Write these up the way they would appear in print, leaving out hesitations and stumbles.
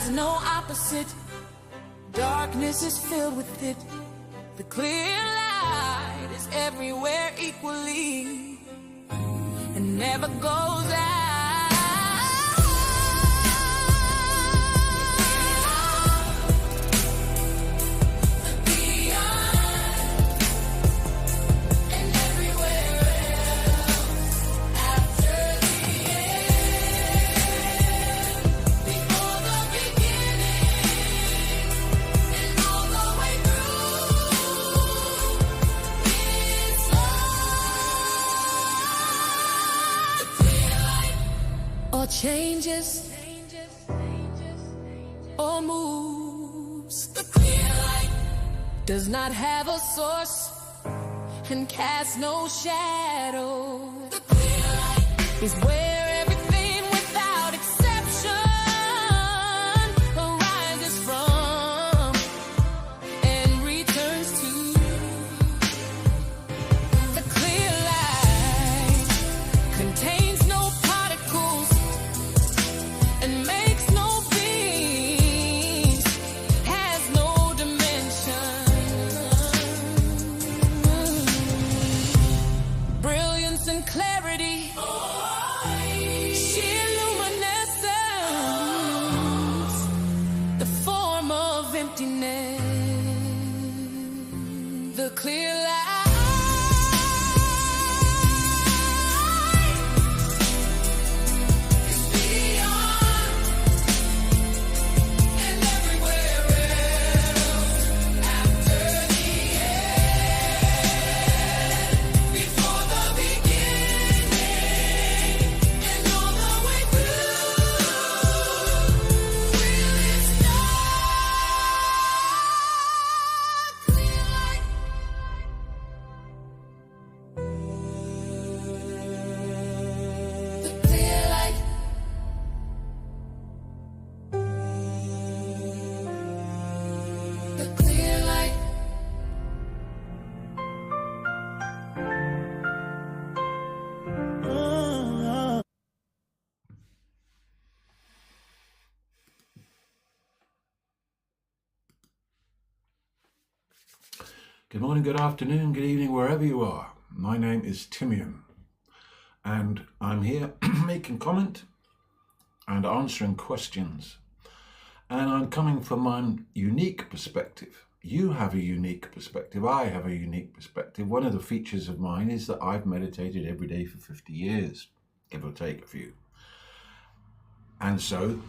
has no opposite. Darkness is filled with it. The clear light is everywhere equally and never goes out. Changes or moves. The clear light does not have a source and casts no shadow. The clear light is where everything without exception arises from and returns to. The clear light contains no particles and makes no beings, has no dimension. Brilliance and clarity, sheer luminescence, the form of emptiness. The clear light Good morning, good afternoon, good evening, wherever you are. My name is Timian, and I'm here making comment and answering questions. And I'm coming from my unique perspective. You have a unique perspective. I have a unique perspective. One of the features of mine is that I've meditated every day for 50 years, give or take a few. And so,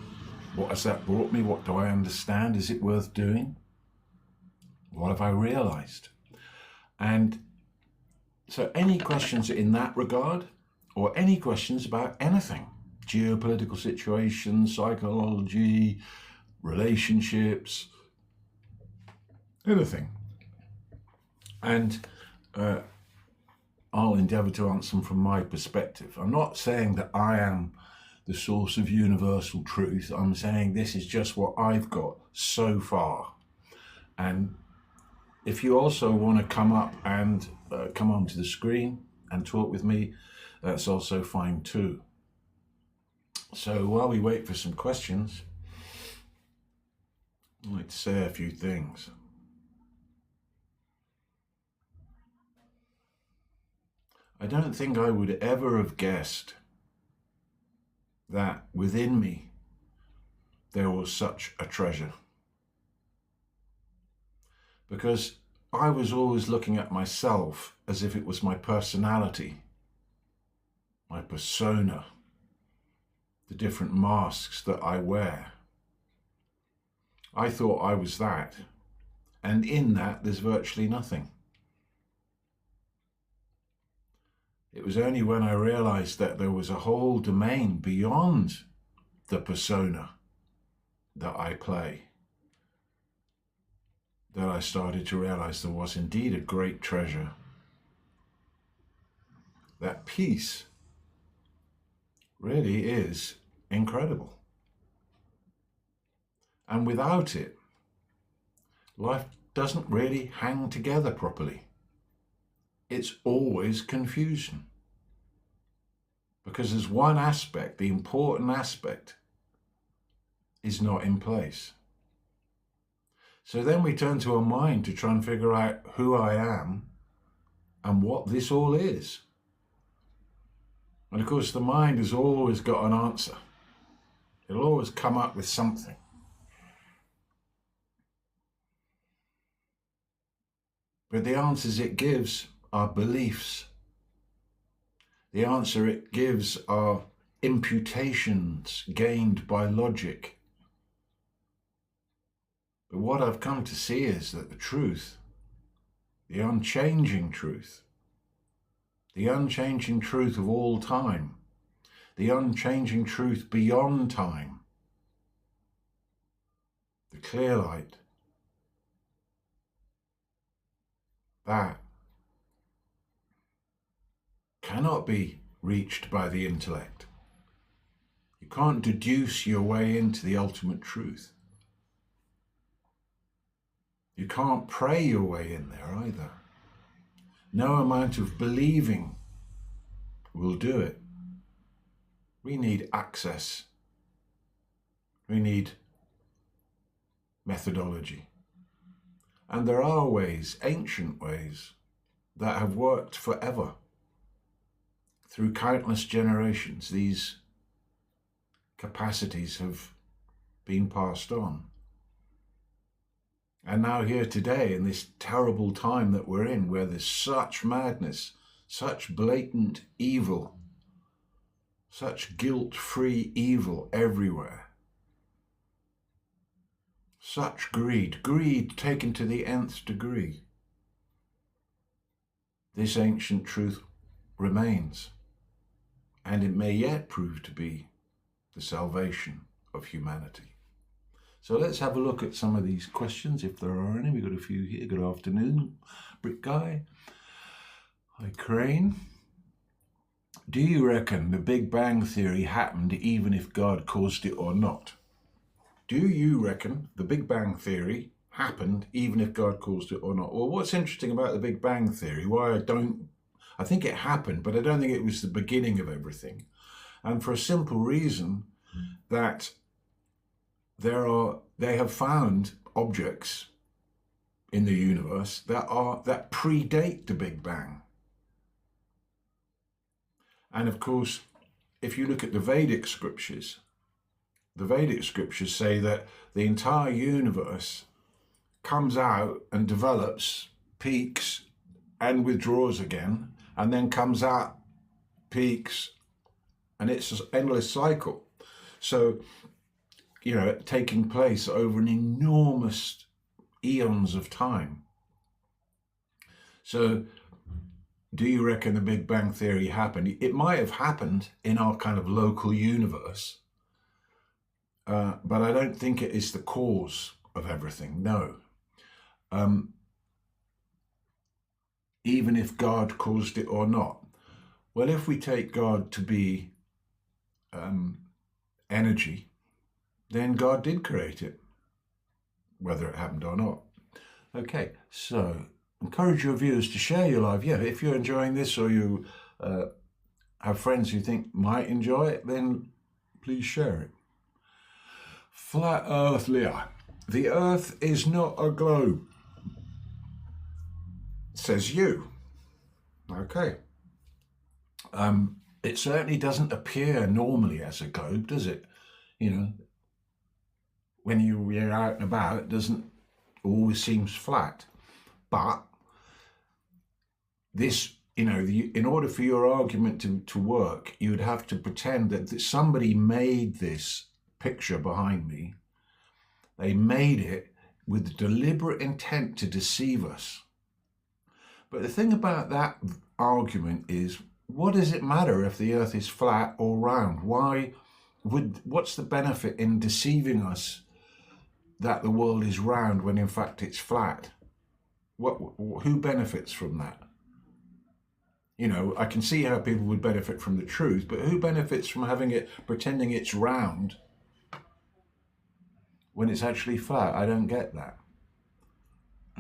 what has that brought me? What do I understand? Is it worth doing? What have I realized? And so any questions in that regard, or any questions about anything, geopolitical situations, psychology, relationships, anything. And I'll endeavor to answer them from my perspective. I'm not saying that I am the source of universal truth. I'm saying this is just what I've got so far. And if you also want to come up and come onto the screen and talk with me, that's also fine too. So while we wait for some questions, I'd like to say a few things. I don't think I would ever have guessed that within me there was such a treasure. Because I was always looking at myself as if it was my personality, my persona, the different masks that I wear. I thought I was that, and in that there's virtually nothing. It was only when I realized that there was a whole domain beyond the persona that I play that I started to realize there was indeed a great treasure. That peace really is incredible. And without it, life doesn't really hang together properly. It's always confusion. Because there's one aspect, the important aspect, is not in place. So then we turn to our mind to try and figure out who I am and what this all is. And of course, the mind has always got an answer. It'll always come up with something. But the answers it gives are beliefs. The answer it gives are imputations gained by logic. But what I've come to see is that the truth, the unchanging truth of all time, the unchanging truth beyond time, the clear light, that cannot be reached by the intellect. You can't deduce your way into the ultimate truth. You can't pray your way in there either. No amount of believing will do it. We need access. We need methodology. And there are ways, ancient ways, that have worked forever. Through countless generations, these capacities have been passed on. And now here today, in this terrible time that we're in, where there's such madness, such blatant evil, such guilt-free evil everywhere, such greed taken to the nth degree, this ancient truth remains, and it may yet prove to be the salvation of humanity. So let's have a look at some of these questions, if there are any. We've got a few here. Good afternoon, Brick Guy. Hi, Crane. Do you reckon the Big Bang Theory happened even if God caused it or not? Do you reckon the Big Bang Theory happened even if God caused it or not? Well, what's interesting about the Big Bang Theory, I think it happened, but I don't think it was the beginning of everything. And for a simple reason that they have found objects in the universe that predate the Big Bang. And of course, if you look at the Vedic scriptures say that the entire universe comes out and develops, peaks, and withdraws again, and then comes out, peaks, and it's an endless cycle. So, taking place over an enormous eons of time. So, do you reckon the Big Bang Theory happened? It might have happened in our kind of local universe, but I don't think it is the cause of everything, no. Even if God caused it or not. Well, if we take God to be energy, then God did create it, whether it happened or not. Okay, so encourage your viewers to share your live. Yeah, if you're enjoying this or you have friends who think might enjoy it, then please share it. Flat Earth Leah. The Earth is not a globe, says you. Okay. It certainly doesn't appear normally as a globe, does it? When you're out and about, it doesn't always seems flat. But this, in order for your argument to work, you would have to pretend that somebody made this picture behind me. They made it with deliberate intent to deceive us. But the thing about that argument is, what does it matter if the Earth is flat or round? What's the benefit in deceiving us that the world is round when in fact it's flat? Who benefits from that? I can see how people would benefit from the truth, but who benefits from pretending it's round when it's actually flat? I don't get that.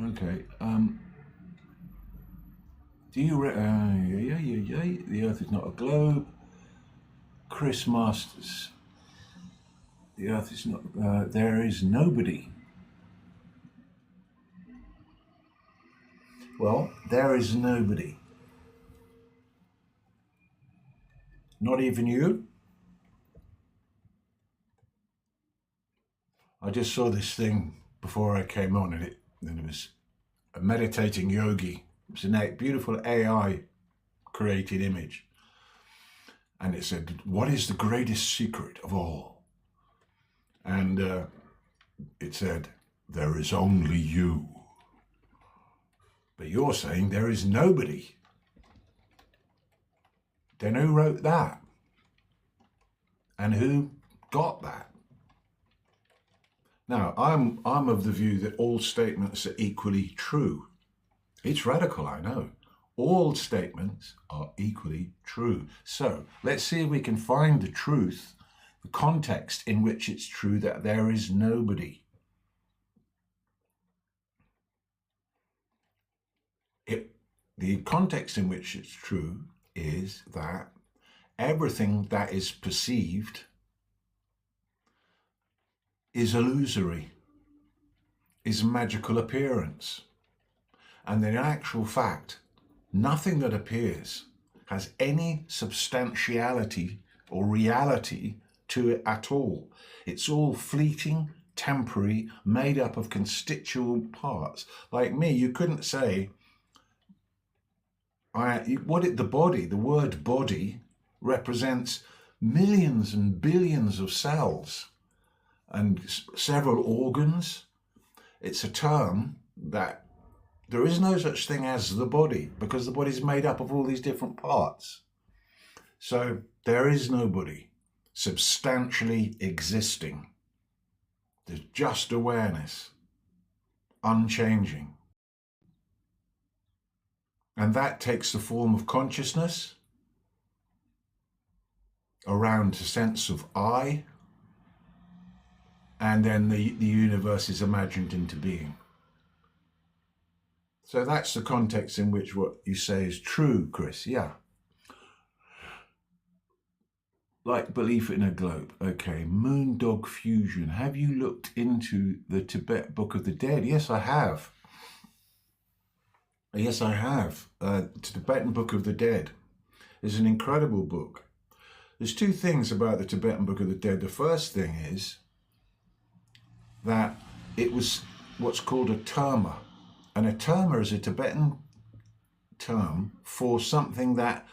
Okay. Do you the Earth is not a globe. Chris Masters. The earth is not, there is nobody. Well, there is nobody. Not even you? I just saw this thing before I came on, and it was a meditating yogi. It was a beautiful AI created image. And it said, "What is the greatest secret of all?" And it said, "There is only you." But you're saying there is nobody. Then who wrote that? And who got that? Now, I'm of the view that all statements are equally true. It's radical, I know. All statements are equally true. So let's see if we can find the truth, the context in which it's true that there is nobody. The context in which it's true is that everything that is perceived is illusory, is magical appearance. And in actual fact, nothing that appears has any substantiality or reality to it at all. It's all fleeting, temporary, made up of constituent parts. Like me, you couldn't say, the word body represents millions and billions of cells and several organs. It's a term that there is no such thing as the body, because the body is made up of all these different parts. So there is nobody substantially existing. There's just awareness, unchanging. And that takes the form of consciousness around a sense of I, and then the universe is imagined into being. So that's the context in which what you say is true, Chris. Yeah. Like belief in a globe. Okay. Moondog Fusion. Have you looked into the Tibet Book of the Dead? Yes, I have. Yes, I have. Tibetan Book of the Dead is an incredible book. There's two things about the Tibetan Book of the Dead. The first thing is that it was what's called a terma. And a terma is a Tibetan term for something that,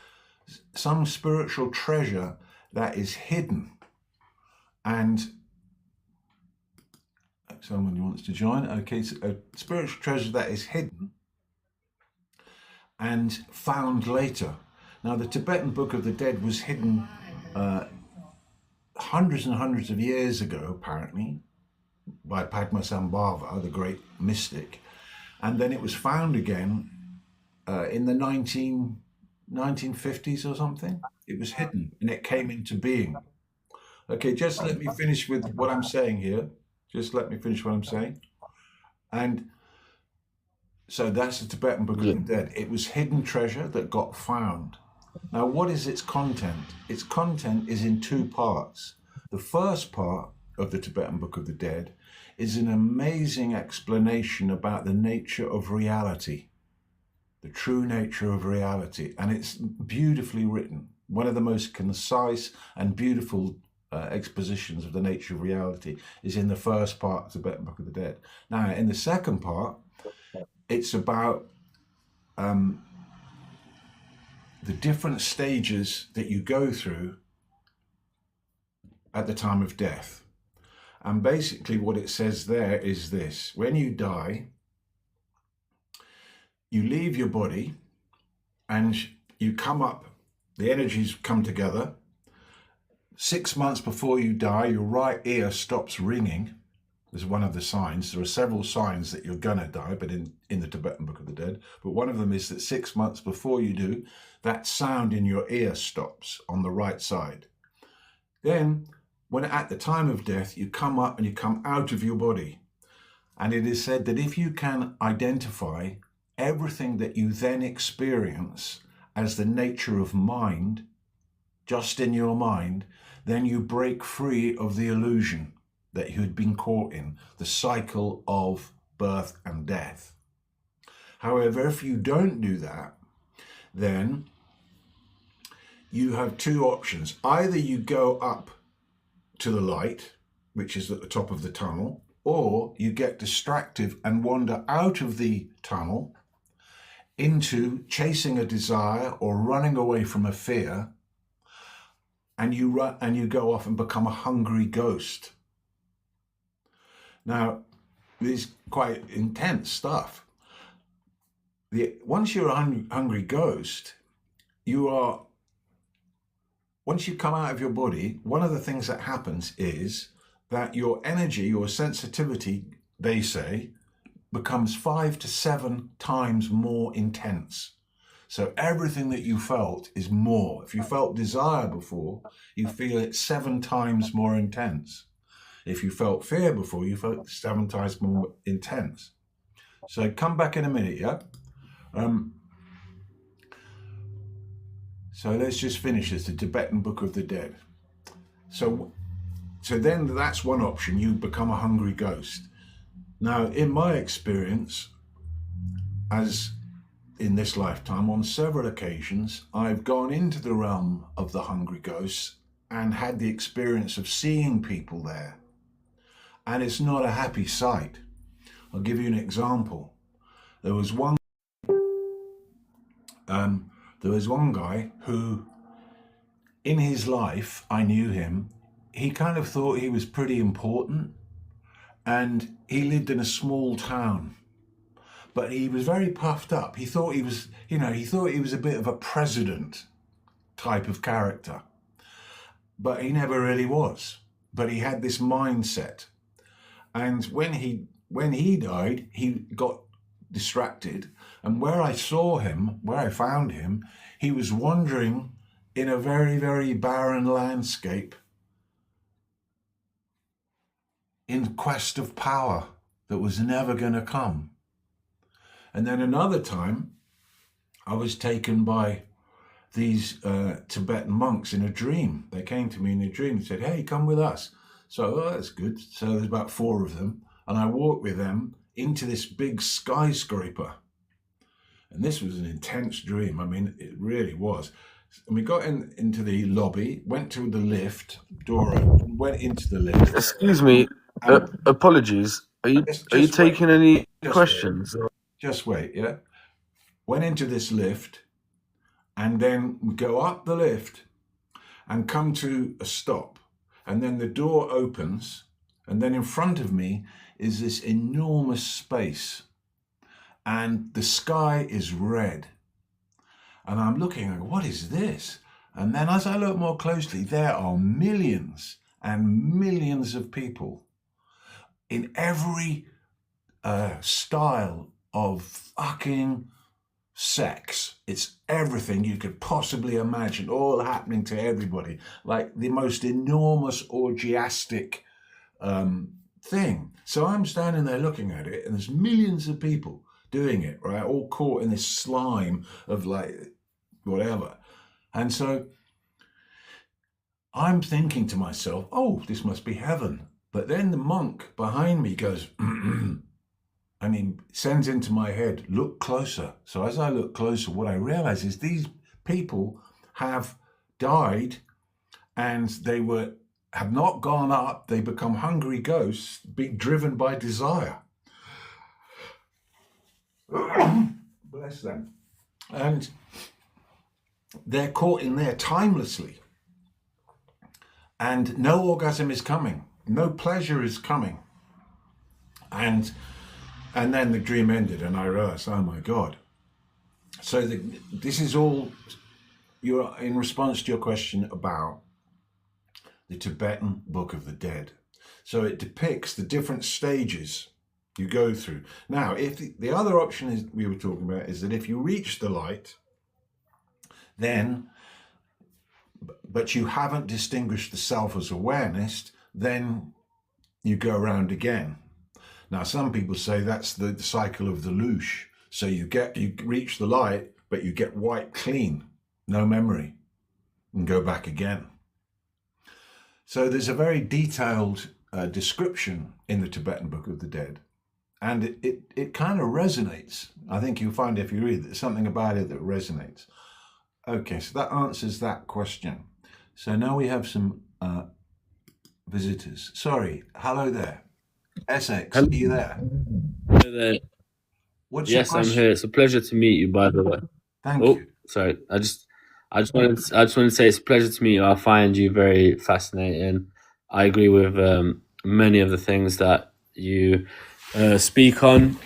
some spiritual treasure that is hidden. And someone who wants to join. Okay, so a spiritual treasure that is hidden and found later. Now, the Tibetan Book of the Dead was hidden hundreds and hundreds of years ago, apparently, by Padmasambhava, the great mystic. And then it was found again in the 1950s or something. It was hidden and it came into being. Okay, just let me finish with what I'm saying here. Just let me finish what I'm saying. And so that's the Tibetan Book of the Dead. It was hidden treasure that got found. Now, what is its content? Its content is in two parts. The first part of the Tibetan Book of the Dead is an amazing explanation about the nature of reality, the true nature of reality. And it's beautifully written. One of the most concise and beautiful expositions of the nature of reality is in the first part of the Tibetan Book of the Dead. Now, in the second part, it's about the different stages that you go through at the time of death. And basically what it says there is this: when you die, you leave your body and you come up, the energies come together. 6 months before you die, your right ear stops ringing. Is one of the signs. There are several signs that you're gonna die, but in the Tibetan Book of the Dead. But one of them is that 6 months before you do, that sound in your ear stops on the right side. Then, when at the time of death, you come up and you come out of your body. And it is said that if you can identify everything that you then experience as the nature of mind, just in your mind, then you break free of the illusion that you had been caught in, the cycle of birth and death. However, if you don't do that, then you have two options. Either you go up to the light, which is at the top of the tunnel, or you get distracted and wander out of the tunnel into chasing a desire or running away from a fear, and you run and you go off and become a hungry ghost. Now, this is quite intense stuff. Once you're a hungry ghost, once you come out of your body, one of the things that happens is that your energy, your sensitivity, they say, becomes 5 to 7 times more intense. So everything that you felt is more. If you felt desire before, you feel it 7 times more intense. If you felt fear before, you felt 7 times more intense. So come back in a minute, yeah? So let's just finish this, the Tibetan Book of the Dead. So then that's one option, you become a hungry ghost. Now, in my experience, as in this lifetime, on several occasions, I've gone into the realm of the hungry ghosts and had the experience of seeing people there. And it's not a happy sight. I'll give you an example. There was one guy who, in his life, I knew him, he kind of thought he was pretty important, and he lived in a small town, but he was very puffed up. He thought he was, he thought he was a bit of a president type of character, but he never really was. But he had this mindset. And when he died, he got distracted. And where I found him, he was wandering in a very, very barren landscape in quest of power that was never going to come. And then another time, I was taken by these Tibetan monks in a dream. They came to me in a dream and said, "Hey, come with us." So, that's good. So there's about 4 of them. And I walked with them into this big skyscraper. And this was an intense dream. I mean, it really was. And we got into the lobby, went to the lift, door open, went into the lift. Excuse me, apologies. Are you taking any questions? Just wait, yeah? Went into this lift, and then we go up the lift and come to a stop. And then the door opens, and then in front of me is this enormous space. And the sky is red. And I'm looking, I go, what is this? And then as I look more closely, there are millions and millions of people in every style of fucking sex. It's everything you could possibly imagine, all happening to everybody, like the most enormous orgiastic thing. So I'm standing there looking at it, and there's millions of people doing it, right? All caught in this slime of like whatever. And so I'm thinking to myself, oh, this must be heaven. But then the monk behind me goes, and he sends into my head, look closer. So as I look closer, what I realize is these people have died, and they have not gone up. They become hungry ghosts, being driven by desire. Bless them. And they're caught in there timelessly. And no orgasm is coming. No pleasure is coming. And then the dream ended, and I realized, oh my God. So this is all in response to your question about the Tibetan Book of the Dead. So it depicts the different stages you go through. Now, if the other option is we were talking about is that if you reach the light, then, but you haven't distinguished the self as awareness, then you go around again. Now, some people say that's the cycle of the louche. So you reach the light, but you get white clean, no memory, and go back again. So there's a very detailed description in the Tibetan Book of the Dead, and it kind of resonates. I think you'll find if you read it, there's something about it that resonates. Okay, so that answers that question. So now we have some visitors. Sorry, hello there. Essex, are you there? Hello there. What's your Yes, I'm question? here. It's a pleasure to meet you, by the way. Thank Oh, you. sorry. I just wanted to say it's a pleasure to meet you. I find you very fascinating. I agree with many of the things that you speak on.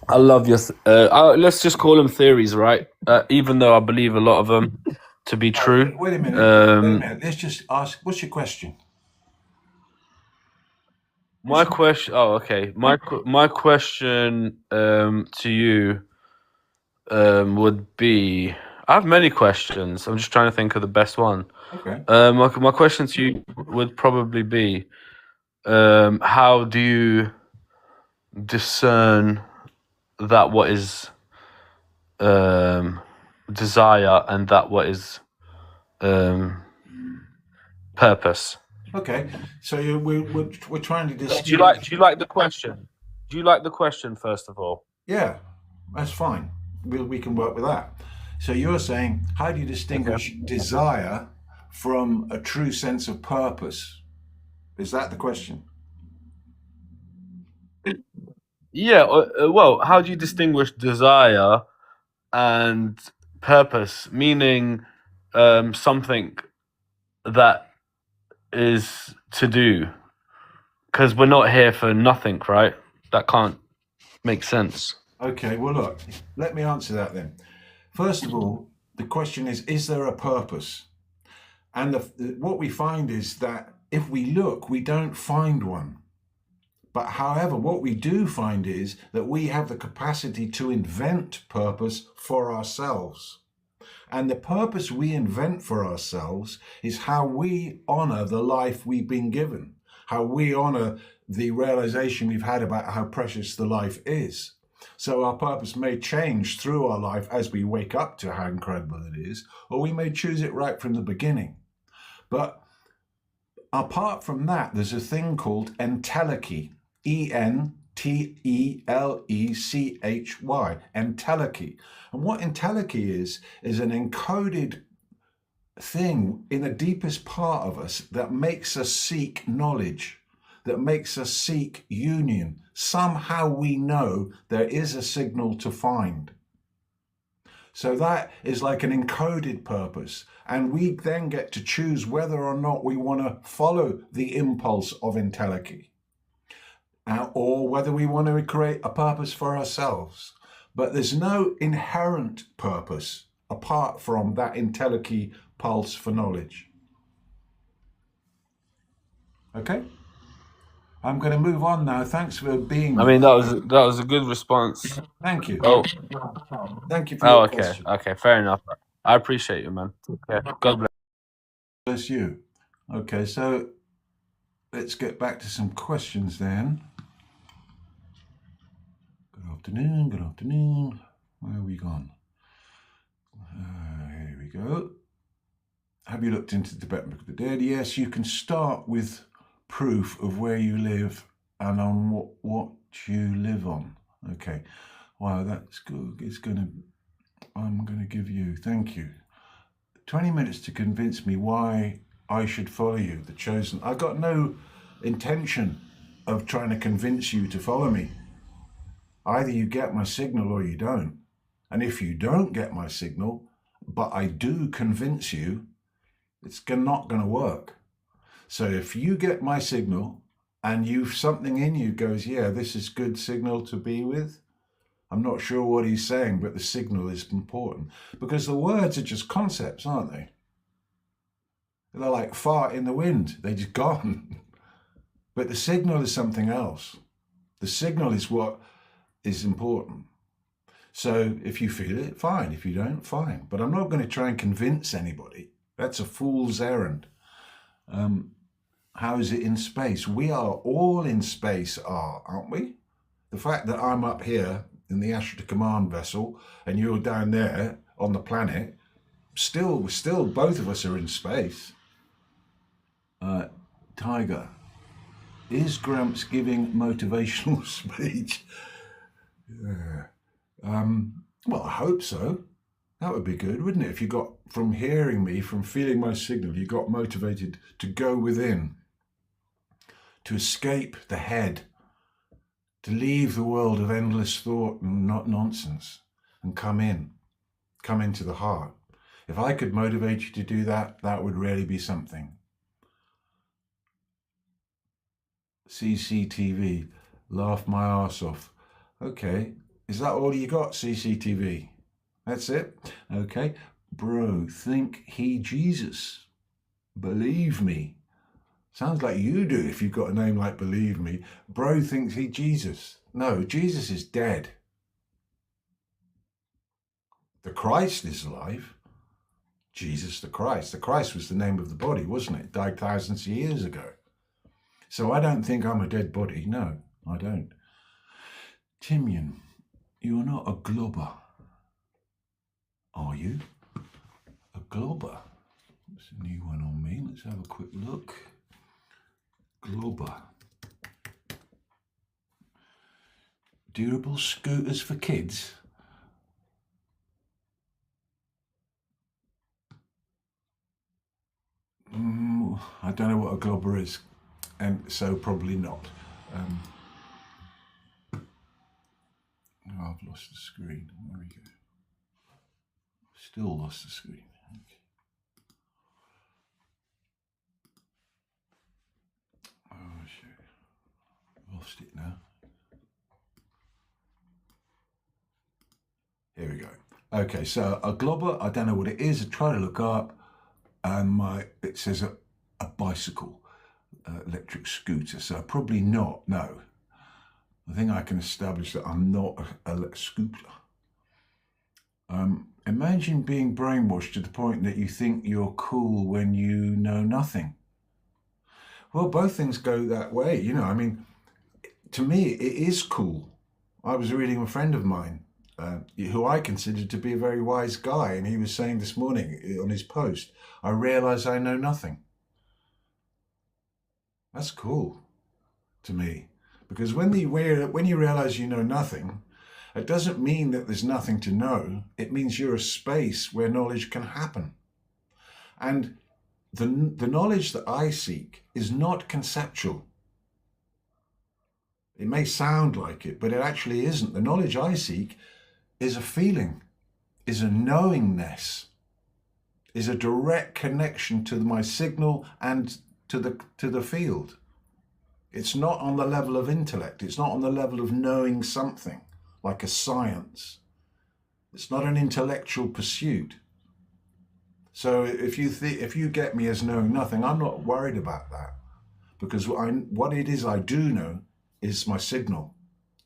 I love your. Let's just call them theories, right? Even though I believe a lot of them to be true. Wait a minute. Wait a minute. Let's just ask. What's your question? My question. Oh, okay. My question to you would be. I have many questions. I'm just trying to think of the best one. Okay. My question to you would probably be, how do you discern that what is desire and that what is purpose? Okay. So we're trying to distinguish. Do you like the question? Do you like the question first of all? Yeah, that's fine. We can work with that. So you're saying, how do you distinguish desire from a true sense of purpose? Is that the question? Yeah. Well, how do you distinguish desire and purpose? Meaning, something that is to do, because we're not here for nothing, right? That can't make sense. Okay, well, look, let me answer that then. First of all, the question is there a purpose? And what we find is that if we look, we don't find one. But however, what we do find is that we have the capacity to invent purpose for ourselves. And the purpose we invent for ourselves is how we honor the life we've been given, how we honor the realization we've had about how precious the life is. So our purpose may change through our life as we wake up to how incredible it is, or we may choose it right from the beginning. But apart from that, there's a thing called entelechy, E-N-T-E-L-E-C-H-Y, entelechy. And what entelechy is an encoded thing in the deepest part of us that makes us seek knowledge, that makes us seek union. Somehow we know there is a signal to find. So that is like an encoded purpose. And we then get to choose whether or not we want to follow the impulse of entelechy, or whether we want to create a purpose for ourselves. But there's no inherent purpose apart from that entelechy pulse for knowledge. Okay? I'm going to move on now. Thanks for being I mean, that was a good response. Thank you. Oh, Thank you for your okay, question. okay, fair enough. I appreciate you, man. Okay, God bless. Bless you. Okay, so let's get back to some questions then. Good afternoon, good afternoon. Where have we gone? Here we go. Have you looked into the Tibetan Book of the Dead? Yes, you can start with proof of where you live and on what you live on. Okay. Wow, that's good. I'm going to give you, thank you, 20 minutes to convince me why I should follow you, the chosen. I got no intention of trying to convince you to follow me. Either you get my signal or you don't. And if you don't get my signal, but I do convince you, it's not going to work. So if you get my signal and something in you goes, yeah, this is good signal to be with. I'm not sure what he's saying, but the signal is important, because the words are just concepts, aren't they? They're like fart in the wind. They're just gone. But the signal is something else. The signal is what is important. So if you feel it, fine. If you don't, fine. But I'm not going to try and convince anybody. That's a fool's errand. How is it in space? We are all in space, aren't we? The fact that I'm up here in the Ashta Command vessel and you're down there on the planet, still both of us are in space. Tiger, is Gramps giving motivational speech? Yeah. Well, I hope so. That would be good, wouldn't it? If you got, from hearing me, from feeling my signal, you got motivated to go within, to escape the head, to leave the world of endless thought and not nonsense, and come into the heart. If I could motivate you to do that, that would really be something. CCTV, laugh my arse off. Okay, is that all you got, CCTV? That's it? Okay. Bro, think he Jesus. Believe me. Sounds like you do if you've got a name like Believe Me. Bro thinks he Jesus. No, Jesus is dead. The Christ is alive. Jesus the Christ. The Christ was the name of the body, wasn't it? Died thousands of years ago. So I don't think I'm a dead body. No, I don't. Timian, you're not a globber. Are you? A globber? That's a new one on me. Let's have a quick look. Globber. Durable scooters for kids? I don't know what a globber is, and so probably not. Oh, I've lost the screen. There we go. Still lost the screen. Okay. Oh, shit. Lost it now. Here we go. Okay, so a globber, I don't know what it is. I try to look up, and it says a bicycle, electric scooter. So probably not. No, I think I can establish that I'm not a scooter. Imagine being brainwashed to the point that you think you're cool when you know nothing. Well, both things go that way, you know. I mean, to me, it is cool. I was reading a friend of mine, who I considered to be a very wise guy, and he was saying this morning on his post, I realize I know nothing. That's cool to me, because when you realize you know nothing, it doesn't mean that there's nothing to know. It means you're a space where knowledge can happen. And the knowledge that I seek is not conceptual. It may sound like it, but it actually isn't. The knowledge I seek is a feeling, is a knowingness, is a direct connection to my signal and to the field. It's not on the level of intellect. It's not on the level of knowing something like a science. It's not an intellectual pursuit. So if you get me as knowing nothing, I'm not worried about that, because what it is I do know is my signal,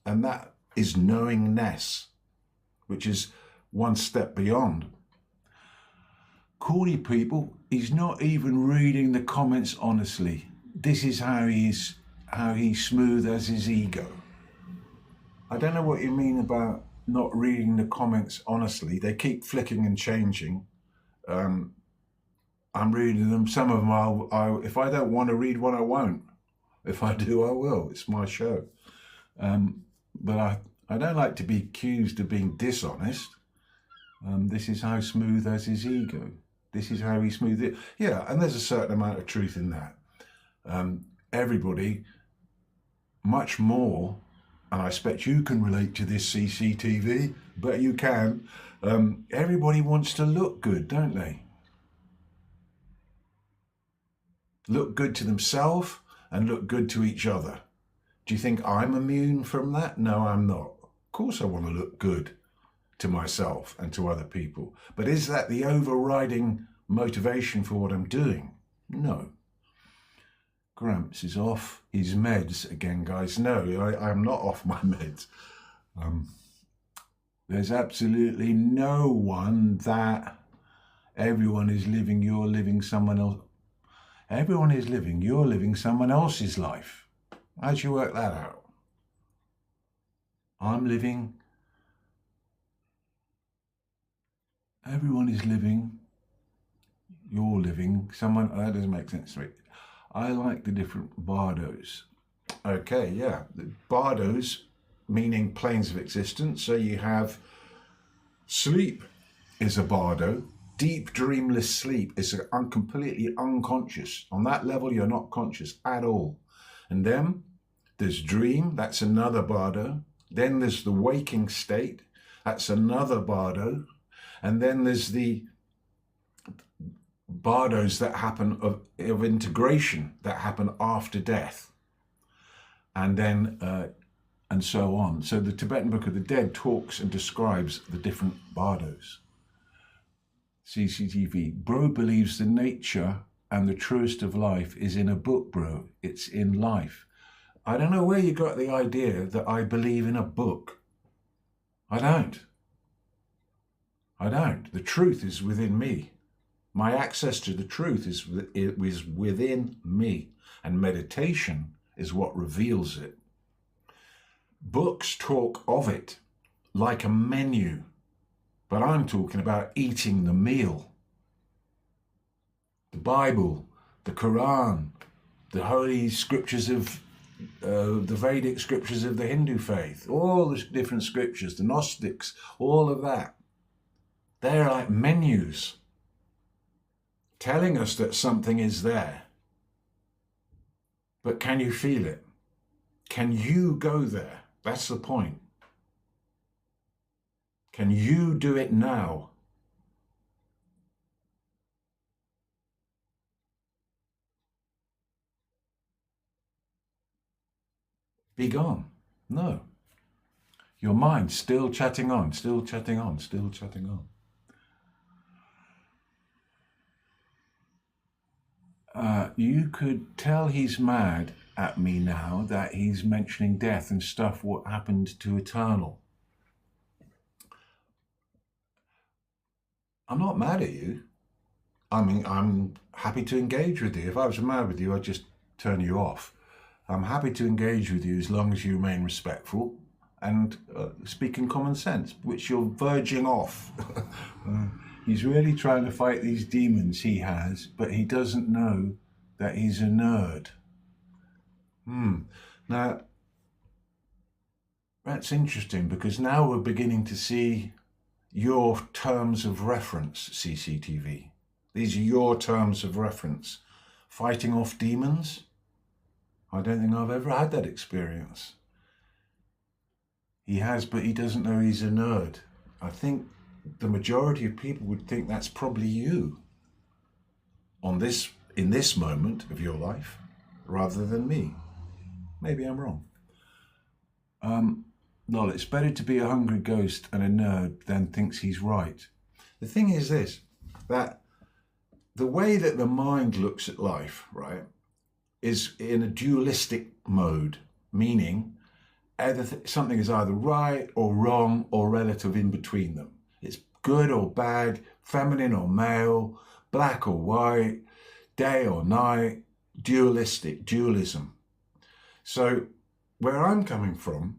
and that is knowingness, which is one step beyond. Corny people, he's not even reading the comments honestly. This is how he's smooth as his ego. I don't know what you mean about not reading the comments honestly. They keep flicking and changing. I'm reading them. Some of them, if I don't want to read one, I won't. If I do, I will. It's my show. But I don't like to be accused of being dishonest. This is how smooth as his ego. This is how he smooth it. Yeah, and there's a certain amount of truth in that. Everybody, much more, and I expect you can relate to this, CCTV, but you can. Everybody wants to look good, don't they? Look good to themselves and look good to each other. Do you think I'm immune from that? No, I'm not. Of course I want to look good to myself and to other people. But is that the overriding motivation for what I'm doing? No. Gramps is off his meds again, guys. No, I'm not off my meds. There's absolutely no one that everyone is living, you're living someone else. Everyone is living, you're living someone else's life. How'd you work that out? I'm living, everyone is living, you're living, that doesn't make sense to me. I like the different bardos. Okay, yeah. The bardos, meaning planes of existence. So you have sleep is a bardo. Deep dreamless sleep is completely unconscious. On that level, you're not conscious at all. And then there's dream, that's another bardo. Then there's the waking state, that's another bardo. And then there's the bardos that happen of integration, that happen after death. And then, and so on. So the Tibetan Book of the Dead talks and describes the different bardos. CCTV, bro believes the nature and the truest of life is in a book, bro. It's in life. I don't know where you got the idea that I believe in a book. I don't. The truth is within me. My access to the truth is within me. And meditation is what reveals it. Books talk of it like a menu. But I'm talking about eating the meal. The Bible, the Quran, the holy scriptures of the Vedic scriptures of the Hindu faith, all the different scriptures, the Gnostics, all of that. They're like menus telling us that something is there. But can you feel it? Can you go there? That's the point. Can you do it now? Be gone. No. Your mind still chatting on, still chatting on, still chatting on. You could tell he's mad at me now that he's mentioning death and stuff, what happened to Eternal. I'm not mad at you. I mean, I'm happy to engage with you. If I was mad with you, I'd just turn you off. I'm happy to engage with you as long as you remain respectful and speak in common sense, which you're verging off. He's really trying to fight these demons he has, but he doesn't know that he's a nerd. Now, that's interesting because now we're beginning to see your terms of reference, CCTV. These are your terms of reference. Fighting off demons? I don't think I've ever had that experience. He has, but he doesn't know he's a nerd. I think the majority of people would think that's probably you in this moment of your life, rather than me. Maybe I'm wrong. No, it's better to be a hungry ghost and a nerd than thinks he's right. The thing is this, that the way that the mind looks at life, right, is in a dualistic mode, meaning something is either right or wrong or relative in between them. It's good or bad, feminine or male, black or white, day or night, dualism. So where I'm coming from,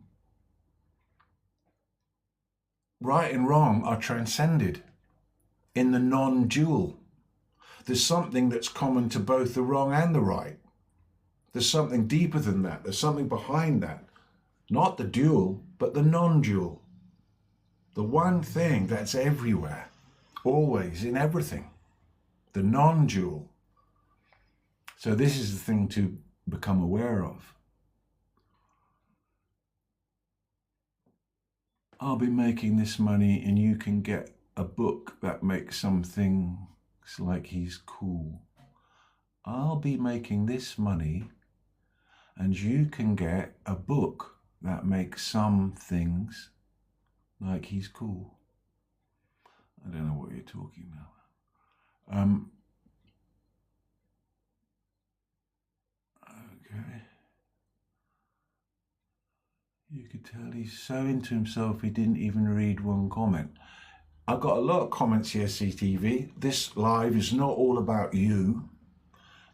right and wrong are transcended in the non-dual. There's something that's common to both the wrong and the right. There's something deeper than that. There's something behind that. Not the dual, but the non-dual. The one thing that's everywhere, always, in everything. The non-dual. So this is the thing to become aware of. I'll be making this money and you can get a book that makes something like he's cool. I'll be making this money and you can get a book that makes some things like he's cool. I don't know what you're talking about. Okay. You could tell he's so into himself he didn't even read one comment. I've got a lot of comments here, CTV. This live is not all about you.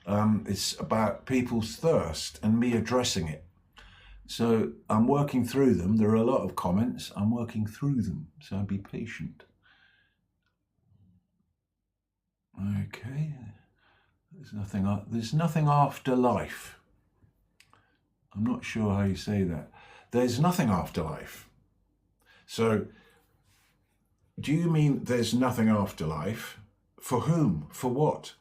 It's about people's thirst and me addressing it. So I'm working through them. There are a lot of comments. I'm working through them, so be patient. Okay. There's nothing after life. I'm not sure how you say that. There's nothing after life. So, do you mean there's nothing after life? For whom? For what?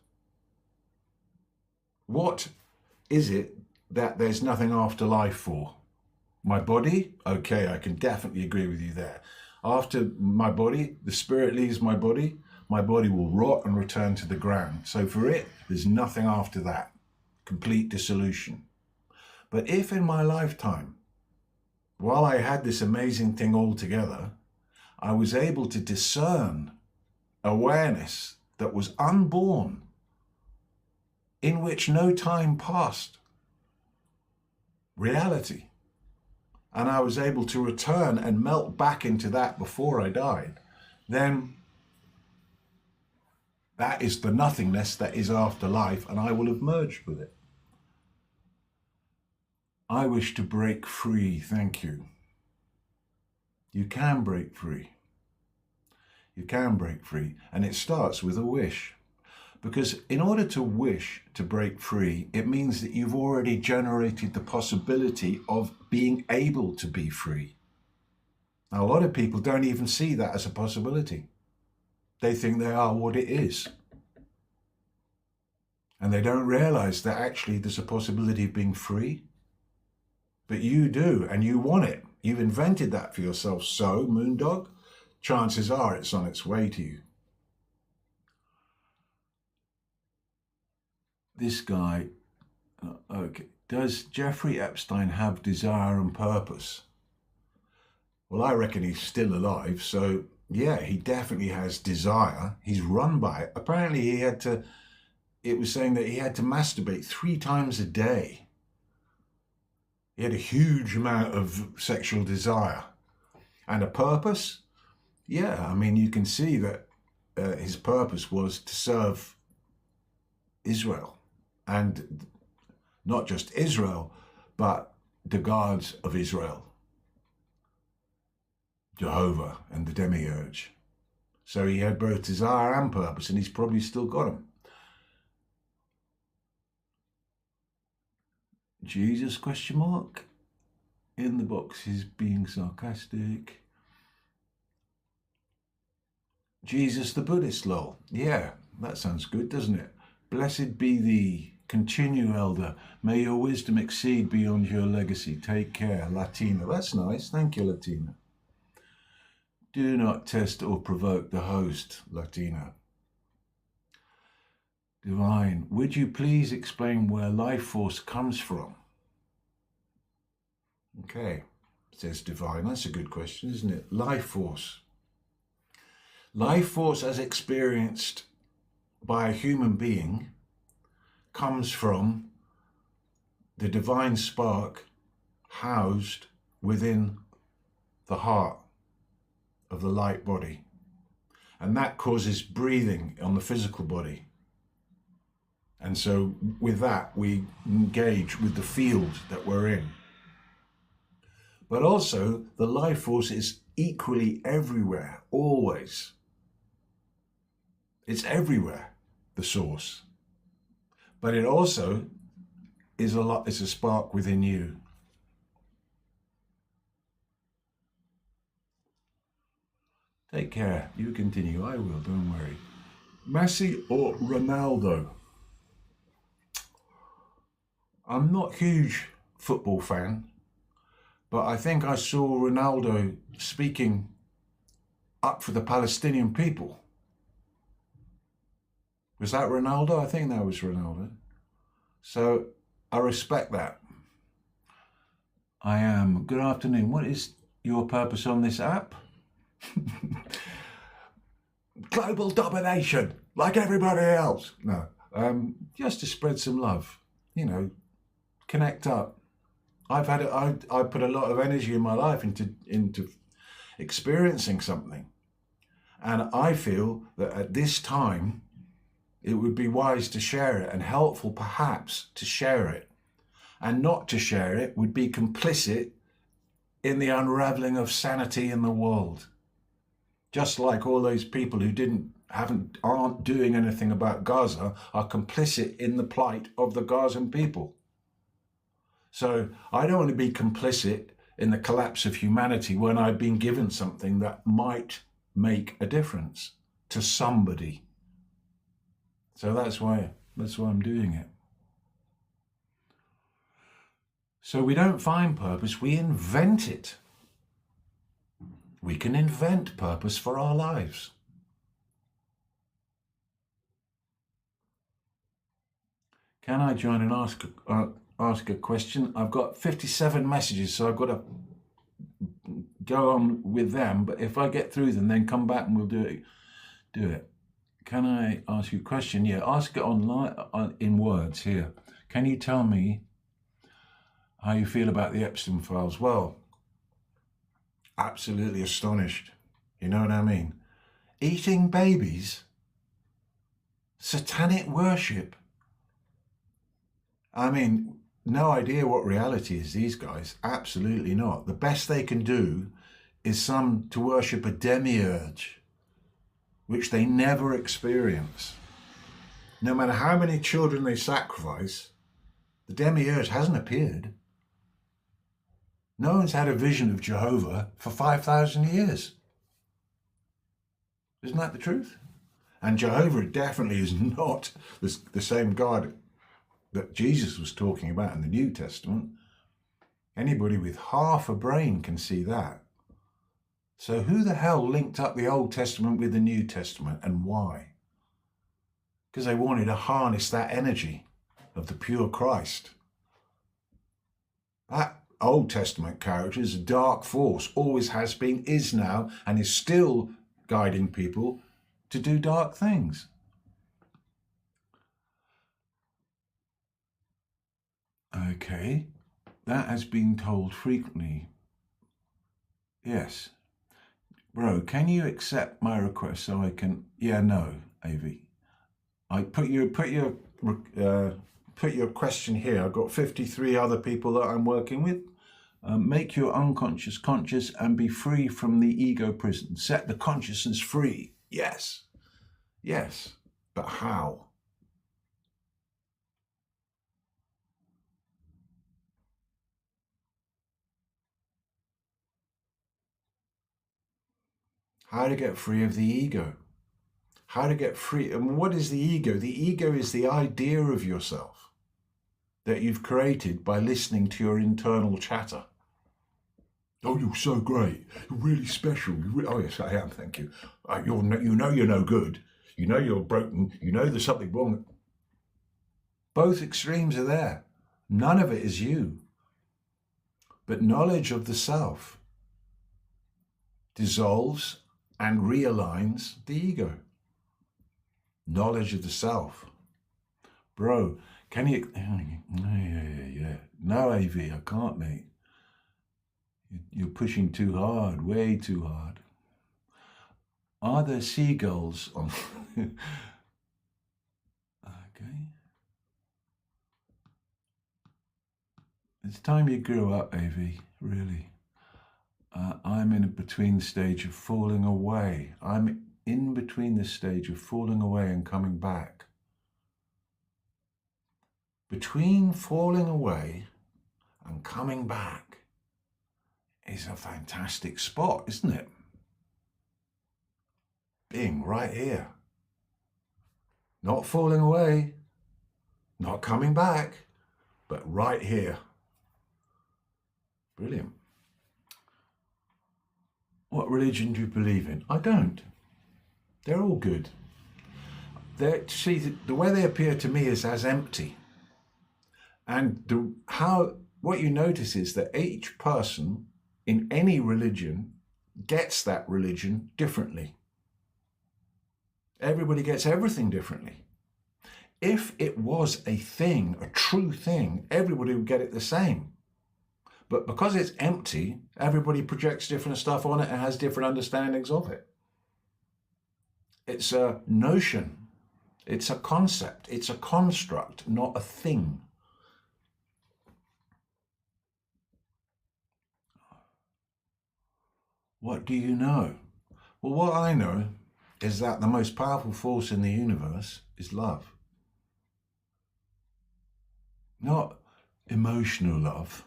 What is it that there's nothing after life for? My body? Okay, I can definitely agree with you there. After my body, the spirit leaves my body will rot and return to the ground. So for it, there's nothing after that. Complete dissolution. But if in my lifetime, while I had this amazing thing all together, I was able to discern awareness that was unborn, in which no time passed, reality, and I was able to return and melt back into that before I died, then that is the nothingness that is after life, and I will have merged with it. I wish to break free, thank you. You can break free. You can break free, and it starts with a wish. Because in order to wish to break free, it means that you've already generated the possibility of being able to be free. Now, a lot of people don't even see that as a possibility. They think they are what it is. And they don't realize that actually there's a possibility of being free. But you do, and you want it. You've invented that for yourself. So, Moondog, chances are it's on its way to you. This guy, okay, does Jeffrey Epstein have desire and purpose? Well, I reckon he's still alive, so yeah, he definitely has desire. He's run by it. Apparently it was saying that he had to masturbate 3 times a day. He had a huge amount of sexual desire. And a purpose? Yeah, I mean, you can see that his purpose was to serve Israel. And not just Israel, but the gods of Israel, Jehovah and the demiurge. So he had both desire and purpose, and he's probably still got them. Jesus, question mark? In the box, he's being sarcastic. Jesus the Buddhist, lol. Yeah, that sounds good, doesn't it? Blessed be thee. Continue, elder. May your wisdom exceed beyond your legacy. Take care, Latina. That's nice. Thank you, Latina. Do not test or provoke the host, Latina. Divine, would you please explain where life force comes from? Okay, says Divine. That's a good question, isn't it? Life force. Life force as experienced by a human being comes from the divine spark housed within the heart of the light body. And that causes breathing on the physical body. And so with that, we engage with the field that we're in. But also, the life force is equally everywhere, always. It's everywhere, the source. But it also is it's a spark within you. Take care. You continue. I will, don't worry. Messi or Ronaldo? I'm not a huge football fan, but I think I saw Ronaldo speaking up for the Palestinian people. Was that Ronaldo? I think that was Ronaldo. So I respect that. I am. Good afternoon. What is your purpose on this app? Global domination, like everybody else. No, just to spread some love. You know, connect up. I put a lot of energy in my life into experiencing something, and I feel that at this time it would be wise to share it and helpful perhaps to share it, and not to share it would be complicit in the unraveling of sanity in the world. Just like all those people who didn't aren't doing anything about Gaza are complicit in the plight of the Gazan people. So I don't want to be complicit in the collapse of humanity when I've been given something that might make a difference to somebody. So that's why I'm doing it. So we don't find purpose, we invent it. We can invent purpose for our lives. Can I join and ask a question? I've got 57 messages, so I've got to go on with them. But if I get through them, then come back and we'll do it. Can I ask you a question? Yeah, ask it online in words here. Can you tell me how you feel about the Epstein files? Well, absolutely astonished. You know what I mean? Eating babies, satanic worship. I mean, no idea what reality is, these guys. Absolutely not. The best they can do is to worship a demiurge, which they never experience. No matter how many children they sacrifice, the demiurge hasn't appeared. No one's had a vision of Jehovah for 5,000 years. Isn't that the truth? And Jehovah definitely is not the same God that Jesus was talking about in the New Testament. Anybody with half a brain can see that. So who the hell linked up the Old Testament with the New Testament, and why? Because they wanted to harness that energy of the pure Christ. That Old Testament character is a dark force, always has been, is now, and is still guiding people to do dark things. Okay, that has been told frequently. Yes. Bro, can you accept my request so I can... Yeah, no, AV. I put your question here. I've got 53 other people that I'm working with. Make your unconscious conscious and be free from the ego prison. Set the consciousness free. Yes. Yes. But how? How to get free of the ego. How to get free. And what is the ego? The ego is the idea of yourself that you've created by listening to your internal chatter. Oh, you're so great. You're really special. Oh, yes, I am. Thank you. You know you're no good. You know you're broken. You know there's something wrong. Both extremes are there. None of it is you. But knowledge of the self dissolves and realigns the ego. Knowledge of the self. Bro, can you... Yeah. No, AV, I can't, mate. You're pushing too hard, way too hard. Are there seagulls on... Okay. It's time you grew up, AV, really. I'm in a between stage of falling away. I'm in between the stage of falling away and coming back. Between falling away and coming back is a fantastic spot, isn't it? Being right here. Not falling away, not coming back, but right here. Brilliant. What religion do you believe in? I don't. They're all good. See, the way they appear to me is as empty. And what you notice is that each person in any religion gets that religion differently. Everybody gets everything differently. If it was a thing, a true thing, everybody would get it the same. But because it's empty, everybody projects different stuff on it and has different understandings of it. It's a notion. It's a concept. It's a construct, not a thing. What do you know? Well, what I know is that the most powerful force in the universe is love. Not emotional love.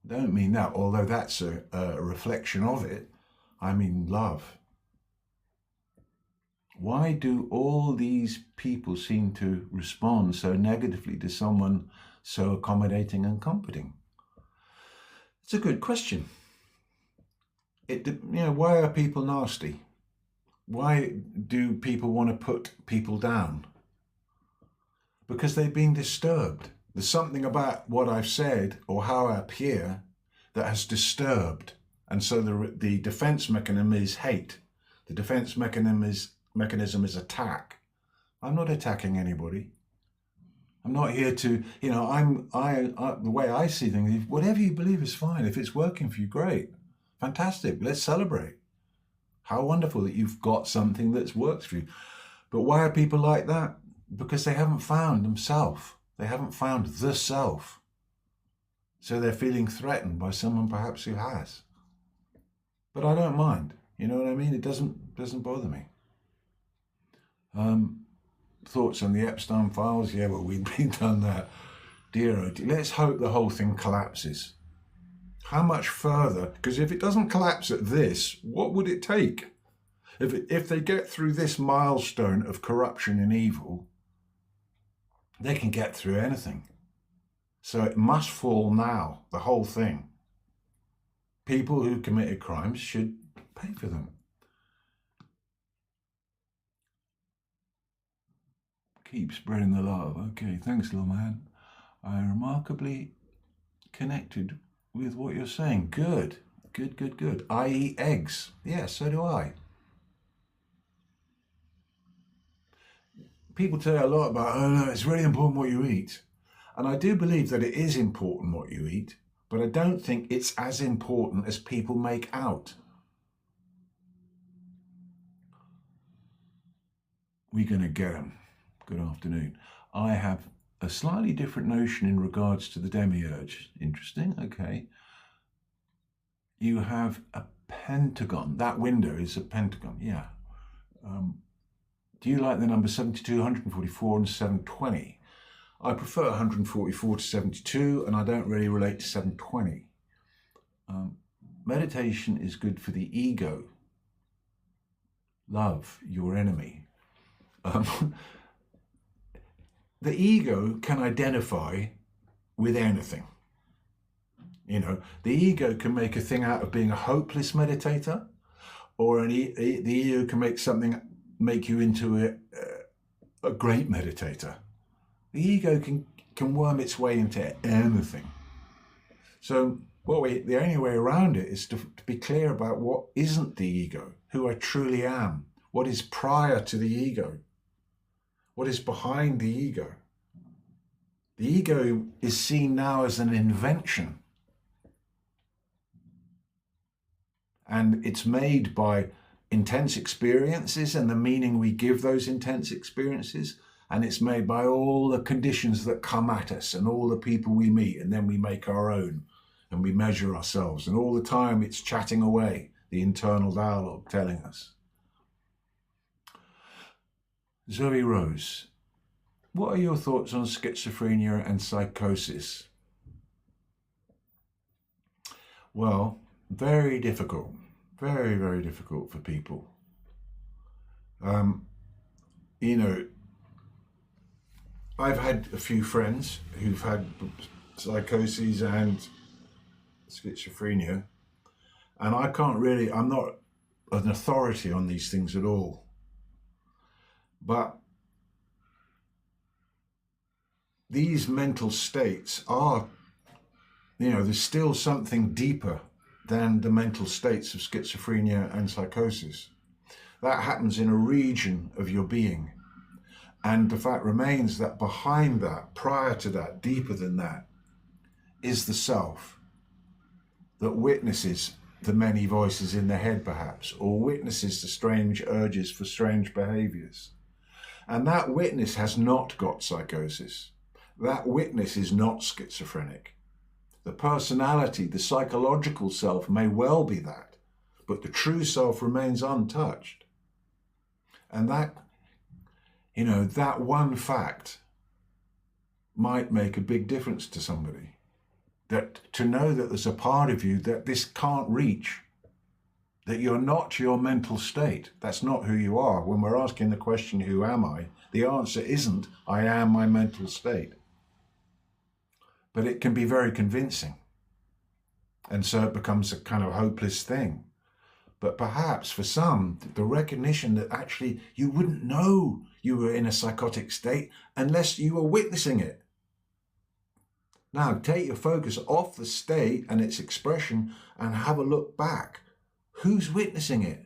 I don't mean that, although that's a reflection of it. I mean love. Why do all these people seem to respond so negatively to someone so accommodating and comforting? It's a good question. Why are people nasty? Why do people want to put people down? Because they've been disturbed. There's something about what I've said or how I appear that has disturbed. And so the defense mechanism is hate. The defense mechanism is attack. I'm not attacking anybody. I'm not here to, the way I see things, whatever you believe is fine. If it's working for you, great. Fantastic. Let's celebrate. How wonderful that you've got something that's worked for you. But why are people like that? Because they haven't found themselves. They haven't found the self. So they're feeling threatened by someone perhaps who has. But I don't mind. You know what I mean? It doesn't bother me. Thoughts on the Epstein files? Yeah, well, we've been done that. Dear, oh dear. Let's hope the whole thing collapses. How much further? Because if it doesn't collapse at this, what would it take? If they get through this milestone of corruption and evil, they can get through anything. So it must fall now, the whole thing. People who committed crimes should pay for them. Keep spreading the love. Okay, thanks, little man. I remarkably connected with what you're saying. Good. I eat eggs. Yeah, so do I. People say a lot about, oh no, it's really important what you eat. And I do believe that it is important what you eat, but I don't think it's as important as people make out. We're going to get them. Good afternoon. I have a slightly different notion in regards to the demiurge. Interesting, okay. You have a pentagon. That window is a pentagon, yeah. Do you like the number 72, 144 and 720? I prefer 144 to 72 and I don't really relate to 720. Meditation is good for the ego. Love your enemy. The ego can identify with anything. You know, the ego can make a thing out of being a hopeless meditator, or the ego can make you into a great meditator. The ego can worm its way into anything. So the only way around it is to be clear about what isn't the ego, who I truly am, what is prior to the ego, what is behind the ego. The ego is seen now as an invention. And it's made by intense experiences and the meaning we give those intense experiences. And it's made by all the conditions that come at us and all the people we meet, and then we make our own and we measure ourselves. And all the time it's chatting away, the internal dialogue telling us. Zoe Rose, what are your thoughts on schizophrenia and psychosis? Well, very difficult, very, very difficult for people. You know, I've had a few friends who've had psychoses and schizophrenia, and I'm not an authority on these things at all. But these mental states are, there's still something deeper than the mental states of schizophrenia and psychosis. That happens in a region of your being. And the fact remains that behind that, prior to that, deeper than that, is the self that witnesses the many voices in the head, perhaps, or witnesses the strange urges for strange behaviors. And that witness has not got psychosis. That witness is not schizophrenic. The personality, the psychological self may well be that, but the true self remains untouched. And that, that one fact might make a big difference to somebody. That to know that there's a part of you that this can't reach, that you're not your mental state. That's not who you are. When we're asking the question, who am I? The answer isn't, I am my mental state. But it can be very convincing. And so it becomes a kind of hopeless thing. But perhaps for some, the recognition that actually you wouldn't know you were in a psychotic state unless you were witnessing it. Now, take your focus off the state and its expression and have a look back. Who's witnessing it?